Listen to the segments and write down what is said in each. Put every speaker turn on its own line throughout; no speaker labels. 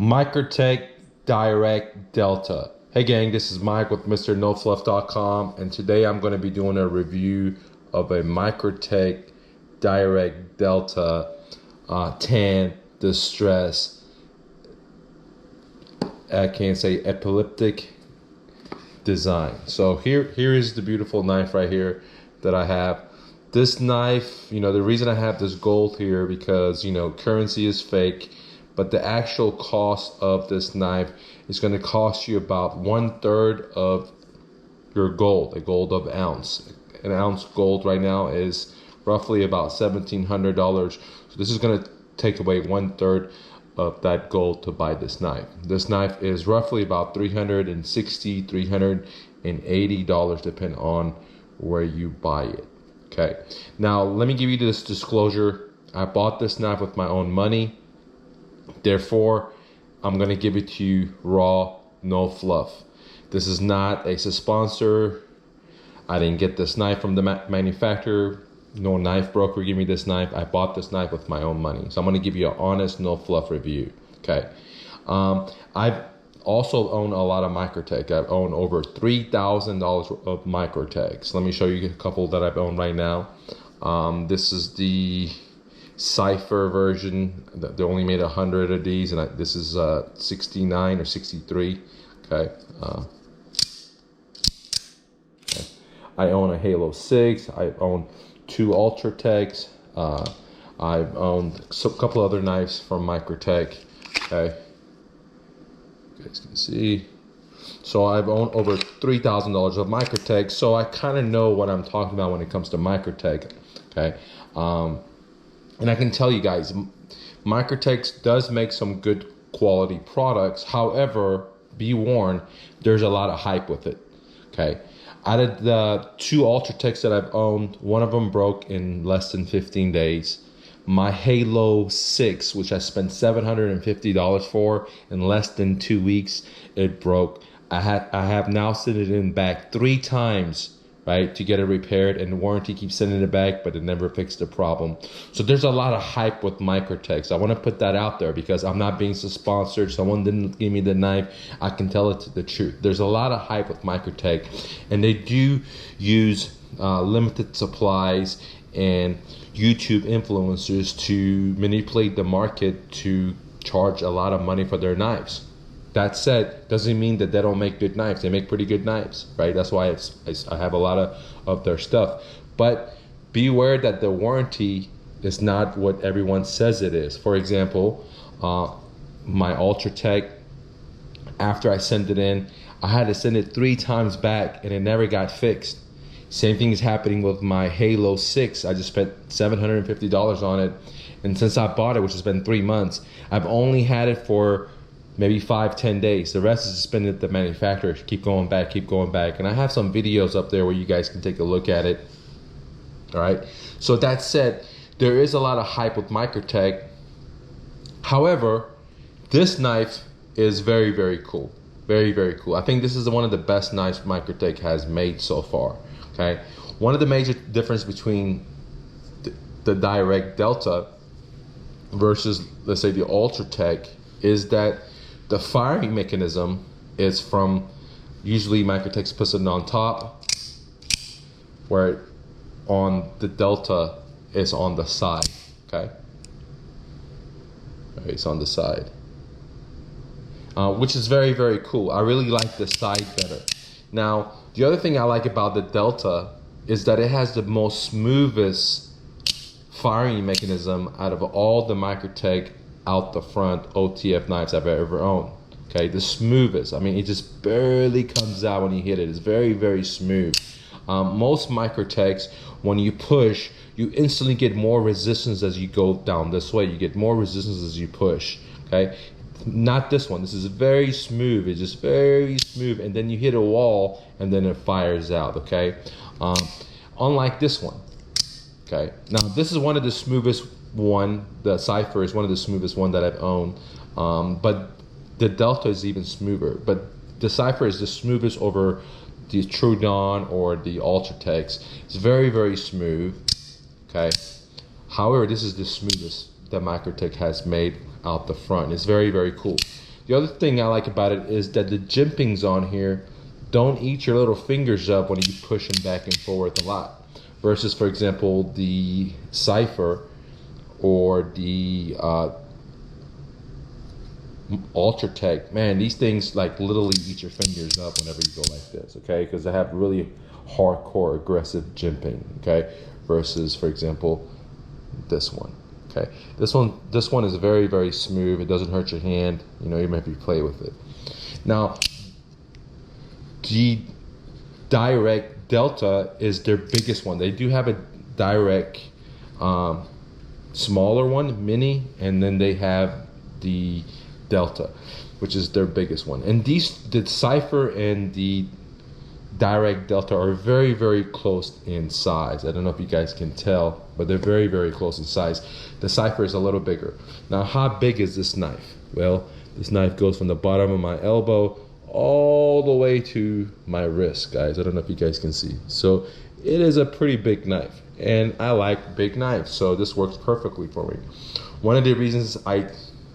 Microtech Dirac Delta. Hey gang, this is Mike with MrNoFluff.com, and today I'm going to be doing a review of a Microtech Dirac Delta tan distress. I can't say epileptic design. So here is the beautiful knife right here that I have. This knife, the reason I have this gold here because currency is fake, but the actual cost of this knife is going to cost you about 1/3 of your gold, a gold of ounce. An ounce gold right now is roughly about $1,700. So this is going to take away 1/3 of that gold to buy this knife. This knife is roughly about $360, $380 depending on where you buy it. Okay, now let me give you this disclosure. I bought this knife with my own money. Therefore, I'm going to give it to you raw, no fluff. This is not a sponsor. I didn't get this knife from the manufacturer. No knife broker gave me this knife. I bought this knife with my own money. So I'm going to give you an honest, no fluff review. Okay. I've also owned a lot of Microtech. I've owned over $3,000 of Microtechs. Let me show you a couple that I've owned right now. This is the Cypher version. They only made 100 of these, and this is 69 or 63. Okay. I own a Halo 6. I own 2 Ultratechs. I've owned a couple other knives from Microtech. Okay. You guys can see. So I've owned over $3,000 of Microtech. So I kind of know what I'm talking about when it comes to Microtech. Okay. And I can tell you guys, Microtech does make some good quality products. However, be warned, there's a lot of hype with it. Okay. Out of the 2 Ultratechs that I've owned, one of them broke in less than 15 days. My Halo 6, which I spent $750 for, in less than 2 weeks, it broke. I have now sent it in back 3 times, right, to get it repaired, and the warranty keeps sending it back, but it never fixed the problem. So there's a lot of hype with Microtech. So I want to put that out there because I'm not being sponsored. Someone didn't give me the knife. I can tell it the truth. There's a lot of hype with Microtech, and they do use limited supplies and YouTube influencers to manipulate the market to charge a lot of money for their knives. That said, doesn't mean that they don't make good knives. They make pretty good knives, right? That's why I have a lot of their stuff. But beware that the warranty is not what everyone says it is. For example, my Ultratech, after I sent it in, I had to send it 3 times back and it never got fixed. Same thing is happening with my Halo 6. I just spent $750 on it. And since I bought it, which has been 3 months, I've only had it for maybe 5-10 days. The rest is spent at the manufacturer. Keep going back. And I have some videos up there where you guys can take a look at it. All right. So that said, there is a lot of hype with Microtech. However, this knife is very, very cool. Very, very cool. I think this is one of the best knives Microtech has made so far. Okay. One of the major difference between the Dirac Delta versus, let's say, the Ultratech is that the firing mechanism is from, usually Microtech puts it on top, where on the Delta is on the side. Okay, it's on the side, which is very, very cool. I really like the side better. Now, the other thing I like about the Delta is that it has the most smoothest firing mechanism out of all the Microtech out the front OTF knives I've ever owned. Okay, the smoothest. I mean, it just barely comes out when you hit it. It's very, very smooth. Most Microtechs, when you push, you instantly get more resistance as you go down this way. You get more resistance as you push. Okay, not this one. This is very smooth. It's just very smooth, and then you hit a wall, and then it fires out. Okay, unlike this one. Okay, now this is one of the smoothest one. The Cypher is one of the smoothest one that I've owned, but the Delta is even smoother. But the Cypher is the smoothest over the Trudon or the Ultratechs. It's very, very smooth. Okay, however, this is the smoothest that Microtech has made out the front. It's very, very cool. The other thing I like about it is that the jimpings on here don't eat your little fingers up when you push them back and forth a lot. Versus, for example, the Cypher or the Ultratech. Man, these things like literally eat your fingers up whenever you go like this, okay? Because they have really hardcore aggressive jimping, okay? Versus, for example, this one. Okay, this one is very, very smooth. It doesn't hurt your hand, you know, even if you play with it. Now, the Dirac Delta is their biggest one. They do have a Dirac smaller one, mini, and then they have the Delta, which is their biggest one. And the Cypher and the Dirac Delta are very, very close in size. I don't know if you guys can tell, but they're very, very close in size. The Cypher is a little bigger. Now, how big is this knife? Well, this knife goes from the bottom of my elbow all the way to my wrist, guys. I don't know if you guys can see. So it is a pretty big knife, and I like big knives, so this works perfectly for me. One of the reasons I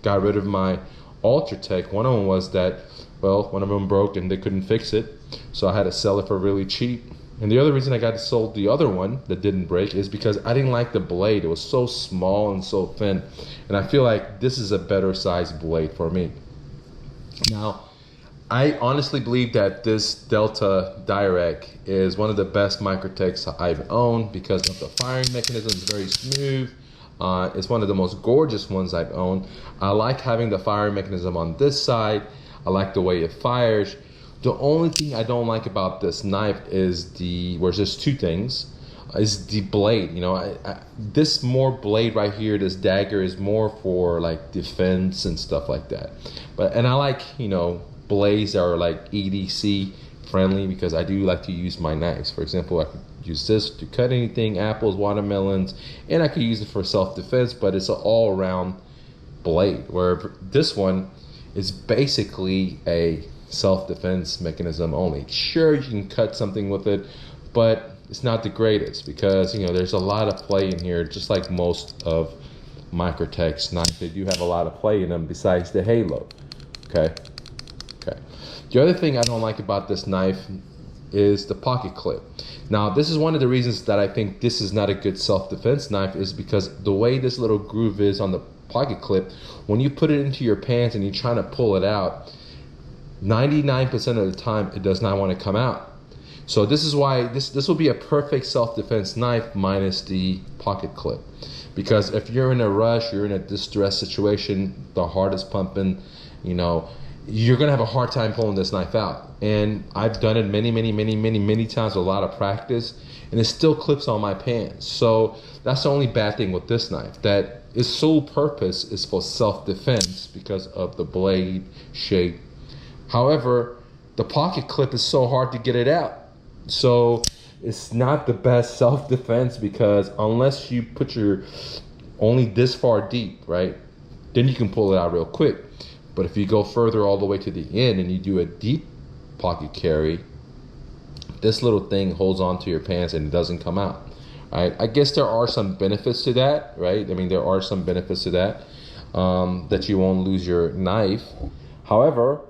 got rid of my Ultratech, one of them was that, well, one of them broke and they couldn't fix it, so I had to sell it for really cheap. And the other reason I got sold the other one that didn't break is because I didn't like the blade. It was so small and so thin, and I feel like this is a better size blade for me. Now, I honestly believe that this Delta Dirac is one of the best Microtechs I've owned because of the firing mechanism. It's very smooth. It's one of the most gorgeous ones I've owned. I like having the firing mechanism on this side. I like the way it fires. The only thing I don't like about this knife is there's two things, is the blade. You know, this more blade right here, this dagger is more for like defense and stuff like that. And I like, you know, blades that are like EDC friendly because I do like to use my knives. For example, I could use this to cut anything, apples, watermelons, and I could use it for self-defense, but it's an all-around blade, where this one is basically a self-defense mechanism only. Sure, you can cut something with it, but it's not the greatest because, you know, there's a lot of play in here, just like most of Microtech's knives. They do have a lot of play in them besides the halo. Okay. The other thing I don't like about this knife is the pocket clip. Now, this is one of the reasons that I think this is not a good self-defense knife, is because the way this little groove is on the pocket clip, when you put it into your pants and you're trying to pull it out, 99% of the time it does not want to come out. So this is why this will be a perfect self-defense knife minus the pocket clip, because if you're in a rush, you're in a distress situation, the heart is pumping, you know, you're gonna have a hard time pulling this knife out. And I've done it many times with a lot of practice, and it still clips on my pants. So that's the only bad thing with this knife, that its sole purpose is for self-defense because of the blade shape. However, the pocket clip is so hard to get it out. So it's not the best self-defense, because unless you put your only this far deep, right, then you can pull it out real quick. But if you go further all the way to the end and you do a deep pocket carry, this little thing holds onto your pants and it doesn't come out. Right? I guess there are some benefits to that, right? I mean, there are some benefits to that, that you won't lose your knife. However,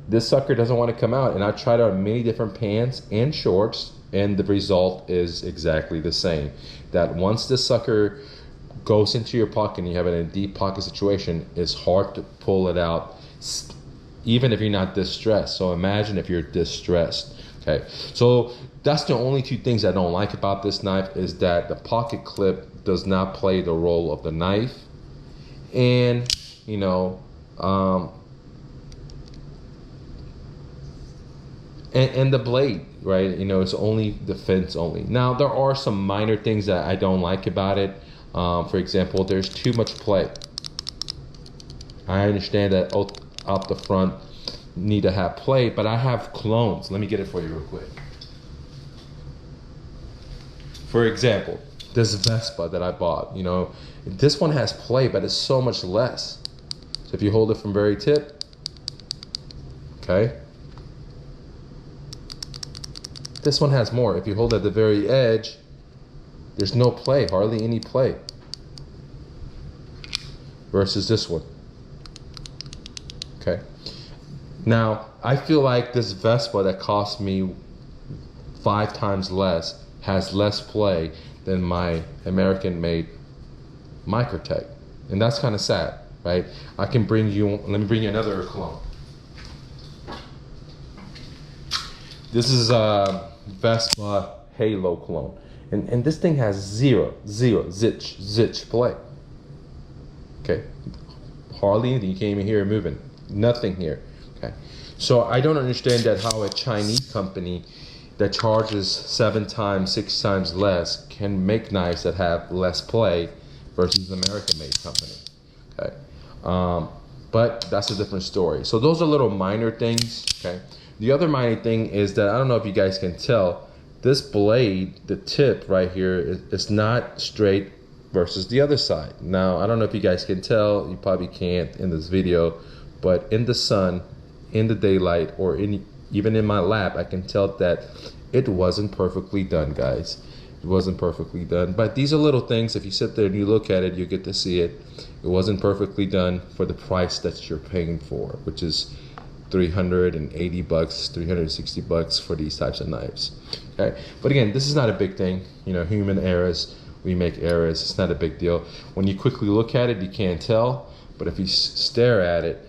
this sucker doesn't want to come out, and I tried out many different pants and shorts, and the result is exactly the same. That once this sucker goes into your pocket and you have it in a deep pocket situation, it's hard to pull it out, even if you're not distressed. So imagine if you're distressed. Okay, so that's the only two things I don't like about this knife, is that the pocket clip does not play the role of the knife, and you know, and the blade, right? You know, it's only defense only. Now, there are some minor things that I don't like about it. For example, there's too much play. I understand that out the front need to have play, but I have clones. Let me get it for you real quick. For example, this Vespa that I bought, you know, this one has play, but it's so much less. So if you hold it from very tip, okay, this one has more. If you hold it at the very edge, there's no play, hardly any play. Versus this one. Okay. Now, I feel like this Vespa that cost me 5 times less has less play than my American-made Microtech, and that's kind of sad, right? Let me bring you another clone. This is a Vespa Halo clone, and this thing has zero zitch play. Okay, hardly anything. You can't even hear it moving. Nothing here. Okay, so I don't understand that how a Chinese company that charges 7 times, 6 times less can make knives that have less play versus an American-made company. Okay, but that's a different story. So those are little minor things. Okay, the other minor thing is that I don't know if you guys can tell, this blade, the tip right here, is not straight versus the other side. Now, I don't know if you guys can tell, you probably can't in this video, but in the sun, in the daylight, or even in my lap, I can tell that it wasn't perfectly done, guys. It wasn't perfectly done. But these are little things. If you sit there and you look at it, you get to see it. It wasn't perfectly done for the price that you're paying for, which is $380, $360 for these types of knives. Okay, but again, this is not a big thing. You know, human errors. We make errors. It's not a big deal. When you quickly look at it, you can't tell. But if you stare at it,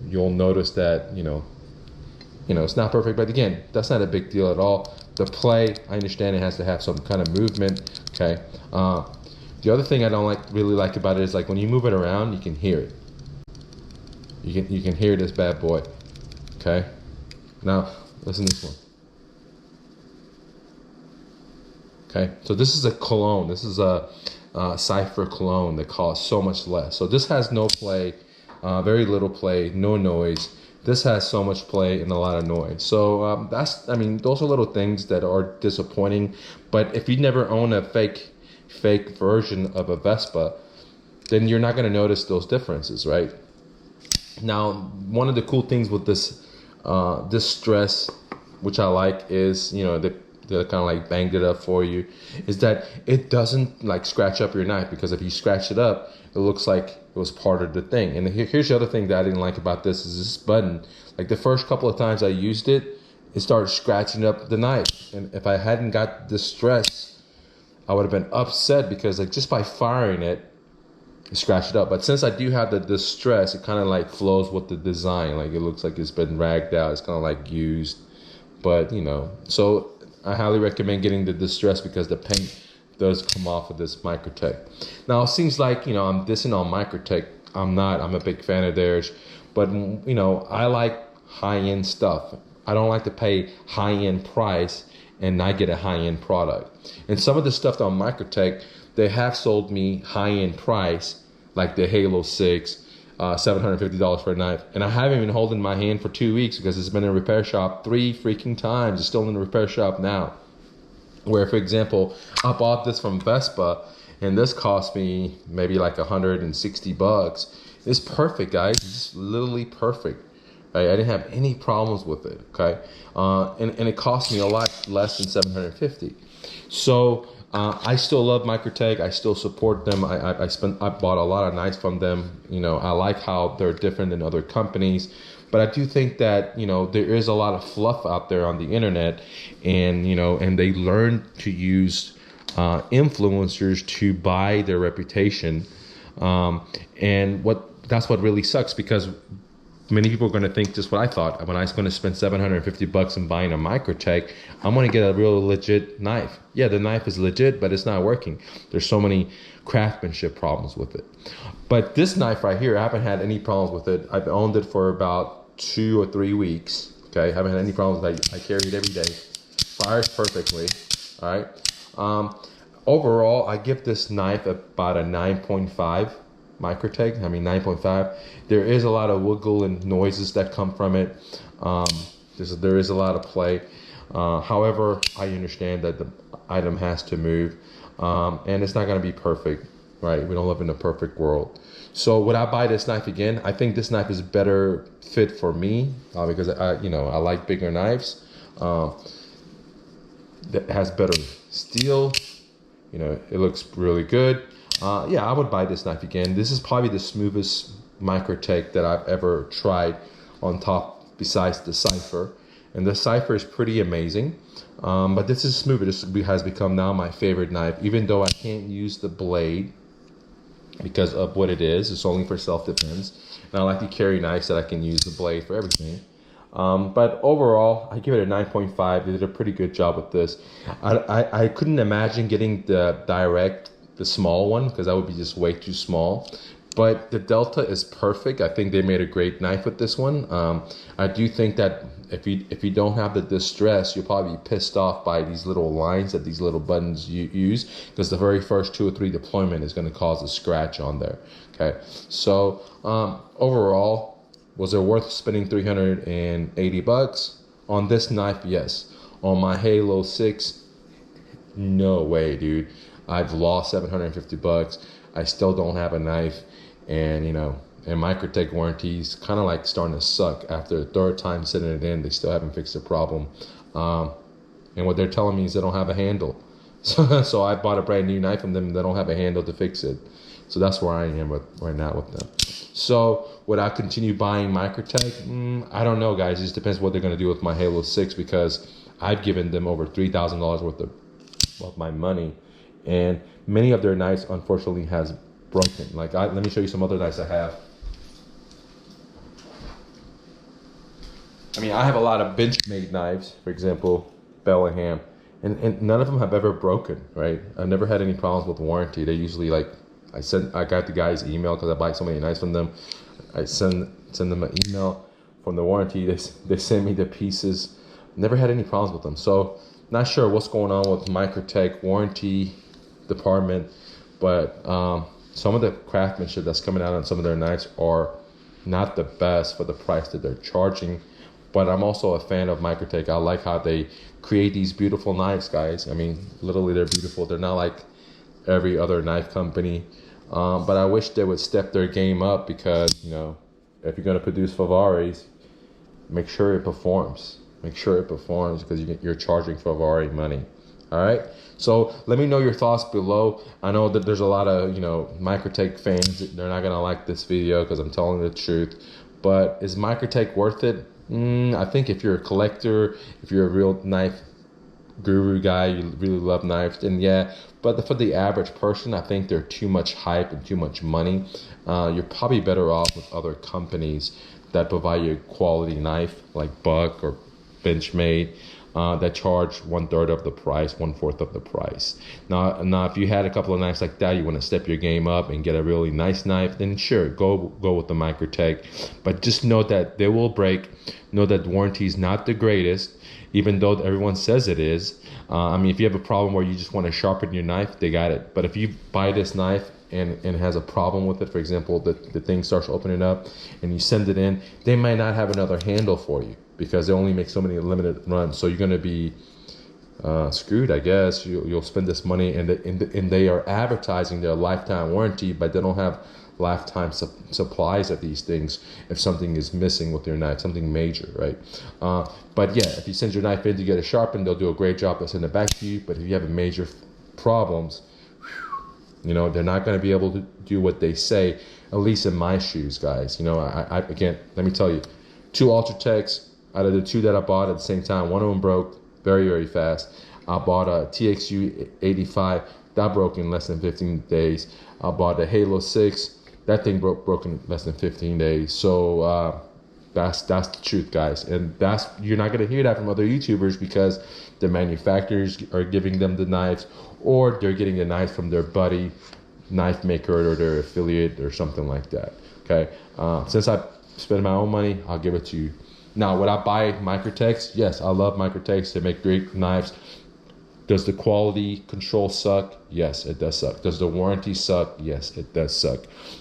you'll notice that you know it's not perfect. But again, that's not a big deal at all. The play, I understand it has to have some kind of movement. Okay. The other thing I don't really like about it is like when you move it around, you can hear it. You can hear this bad boy. Okay. Now listen to this one. Okay. So this is a cologne. This is a Cypher cologne that costs so much less. So this has no play, very little play, no noise. This has so much play and a lot of noise. So those are little things that are disappointing. But if you never own a fake version of a Vespa, then you're not going to notice those differences, right? Now, one of the cool things with this stress, which I like, is they kind of like banged it up for you, is that it doesn't like scratch up your knife, because if you scratch it up, it looks like it was part of the thing. And here's the other thing that I didn't like about this is this button. Like the first couple of times I used it, it started scratching up the knife. And if I hadn't got the stress, I would have been upset, because like just by firing it, it scratched it up. But since I do have the distress, it kind of like flows with the design. Like it looks like it's been ragged out. It's kind of like used. But so I highly recommend getting the distress, because the paint does come off of this Microtech. Now it seems like I'm dissing on Microtech. I'm not. I'm a big fan of theirs, but I like high-end stuff. I don't like to pay high-end price and not get a high-end product. And some of the stuff on Microtech, they have sold me high-end price, like the Halo 6, $750 for a knife, and I haven't been holding my hand for 2 weeks because it's been in a repair shop 3 freaking times. It's still in the repair shop now. Where, for example, I bought this from Vespa, and this cost me maybe like $160. It's perfect, guys. It's literally perfect. Right? I didn't have any problems with it. Okay, and it cost me a lot less than $750. So I still love Microtech. I still support them. I bought a lot of knives from them. I like how they're different than other companies. But I do think that, there is a lot of fluff out there on the internet, and, and they learn to use influencers to buy their reputation. And that's what really sucks, because many people are going to think just what I thought. When I was going to spend $750 in buying a Microtech, I'm going to get a real legit knife. Yeah, the knife is legit, but it's not working. There's so many craftsmanship problems with it. But this knife right here, I haven't had any problems with it. I've owned it for about 2 or 3 weeks. Okay, I haven't had any problems with it. I carry it every day. Fires perfectly. All right. Overall, I give this knife about a 9.5. Microtech, 9.5. There is a lot of wiggle and noises that come from it. There is a lot of play. However, I understand that the item has to move, and it's not going to be perfect, right? We don't live in a perfect world. So would I buy this knife again? I think this knife is better fit for me, because I like bigger knives. That has better steel. It looks really good. I would buy this knife again. This is probably the smoothest Microtech that I've ever tried on top besides the cipher. And the cipher is pretty amazing. But this is smooth. This has become now my favorite knife, even though I can't use the blade because of what it is. It's only for self-defense. And I like to carry knives that I can use the blade for everything. But overall, I give it a 9.5. They did a pretty good job with this. I couldn't imagine getting the Dirac, the small one, because that would be just way too small. But the Delta is perfect. I think they made a great knife with this one. I do think that if you don't have the distress, you'll probably be pissed off by these little lines that these little buttons you use, because the very first 2 or 3 deployment is going to cause a scratch on there. Okay, so overall, was it worth spending $380 on this knife? Yes. On my Halo 6, no way, dude. I've lost $750. I still don't have a knife, and you know, and Microtech warranties kind of like starting to suck. After the 3rd time sending it in, they still haven't fixed the problem. And what they're telling me is they don't have a handle. So I bought a brand new knife from them. They don't have a handle to fix it. So that's where I am right now with them. So would I continue buying Microtech? I don't know, guys. It just depends what they're going to do with my Halo 6, because I've given them over $3,000 worth of my money, and many of their knives unfortunately has broken. Like let me show you some other knives I have. I mean, I have a lot of Benchmade knives, for example, Bellingham, and none of them have ever broken, right? I've never had any problems with warranty. They usually, like, I got the guy's email because I buy so many knives from them. I send them an email from the warranty. They send me the pieces. Never had any problems with them. So not sure what's going on with Microtech warranty department, but some of the craftsmanship that's coming out on some of their knives are not the best for the price that they're charging. But I'm also a fan of Microtech. I like how they create these beautiful knives, guys. I mean, literally, they're beautiful. They're not like every other knife company. But I wish they would step their game up, because, you know, if you're going to produce Ferraris, make sure it performs. Make sure it performs, because you're charging Ferrari money. All right. So let me know your thoughts below. I know that there's a lot of, you know, Microtech fans. They're not going to like this video because I'm telling the truth. But is Microtech worth it? I think if you're a collector, if you're a real knife guru guy, you really love knives, then yeah. But for the average person, I think they're too much hype and too much money. You're probably better off with other companies that provide you a quality knife, like Buck or Benchmade, that charge 1/3 of the price, 1/4 of the price. Now, if you had a couple of knives like that, you want to step your game up and get a really nice knife, then sure, go with the Microtech. But just know that they will break. Know that warranty is not the greatest, even though everyone says it is. I mean, if you have a problem where you just want to sharpen your knife, they got it. But if you buy this knife and has a problem with it, for example, the thing starts opening up and you send it in, they might not have another handle for you, because they only make so many limited runs. So you're going to be screwed, I guess. You'll spend this money, and they are advertising their lifetime warranty, but they don't have lifetime supplies of these things if something is missing with your knife, something major, right? But yeah, if you send your knife in to get it sharpened, they'll do a great job. They'll send it back to you. But if you have major problems, you know, they're not going to be able to do what they say, at least in my shoes, guys. You know, I again, let me tell you, 2 Ultratechs out of the 2 that I bought at the same time, one of them broke very, very fast. I bought a TXU 85, that broke in less than 15 days. I bought a Halo 6, that thing broke in less than 15 days. So that's the truth, guys. And you're not going to hear that from other YouTubers, because the manufacturers are giving them the knives, or they're getting the knives from their buddy knife maker or their affiliate or something like that. Okay. Since I spend my own money, I'll give it to you. Now, would I buy Microtechs? Yes, I love Microtechs. They make great knives. Does the quality control suck? Yes, it does suck. Does the warranty suck? Yes, it does suck.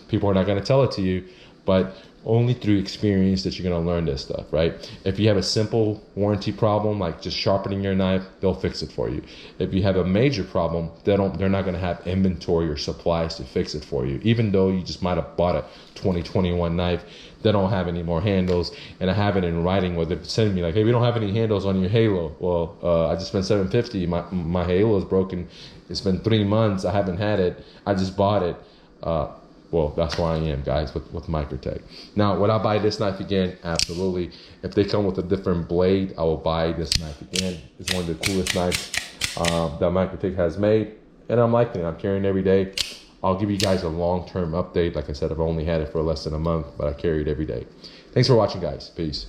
People are not going to tell it to you, but only through experience that you're going to learn this stuff, right? If you have a simple warranty problem, like just sharpening your knife, they'll fix it for you. If you have a major problem, they're not going to have inventory or supplies to fix it for you. Even though you just might have bought a 2021 knife, they don't have any more handles. And I have it in writing where they're sending me like, hey, we don't have any handles on your Halo. Well, I just spent $750. My Halo is broken. It's been 3 months. I haven't had it. I just bought it. well, that's where I am, guys, with Microtech. Now, would I buy this knife again? Absolutely. If they come with a different blade, I will buy this knife again. It's one of the coolest knives that Microtech has made, and I'm liking it. I'm carrying it every day. I'll give you guys a long-term update. Like I said, I've only had it for less than a month, but I carry it every day. Thanks for watching, guys. Peace.